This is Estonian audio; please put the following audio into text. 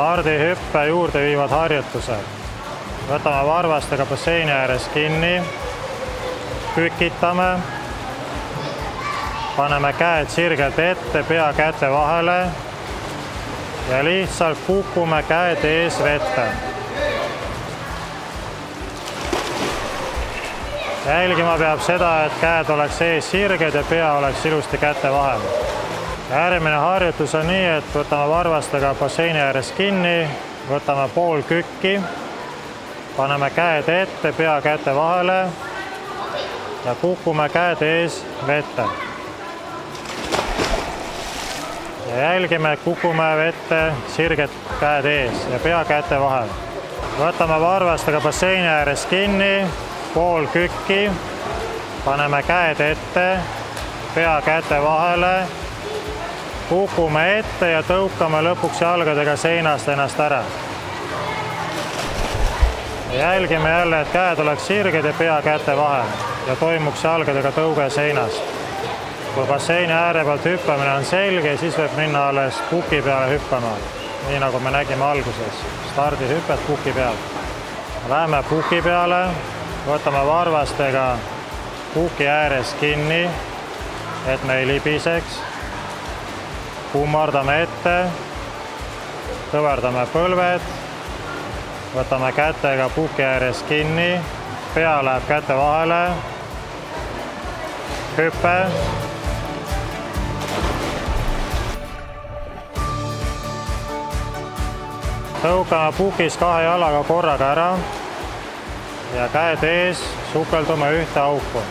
Stardihüppe juurde viivad harjutused. Võtame varvastega basseini ääres kinni, kükitame, paneme käed sirgelt ette, pea käte vahele ja lihtsalt kukume käed ees vette. Jälgima peab seda, et käed oleks ees sirged ja pea oleks ilusti käte vahel. Järgmine harjutus on nii, et võtame varvastega basseini ääres kinni, võtame pool kükki, paneme käed ette, pea käte vahele ja kukume käed ees vette. Ja jälgime, et kukume vette sirged käed ees ja pea käte vahel. Võtame varvastega basseini ääres kinni, pool kükki, paneme käed ette, pea käte vahele, kukume ette ja tõukame lõpuks jalgadega seinast ennast ära. Jälgime jälle, et käed oleks sirged ja pea käte vahel ja toimuks jalgadega tõuge seinast. Kui basseini ääre pealt hüppamine on selge, siis võib minna alles puki peale hüppama, nii nagu me nägime alguses. Stardihüpped puki pealt. Läheme puki peale. Võtame varvastega puki ääres kinni, et me ei libiseks. Kummardame ette, kõverdame põlved, võtame kätega puki ääres kinni, pea läheb käte vahele, hüpe. Tõukame pukis kahe jalaga korraga ära ja käed ees sukeldume ühte auku.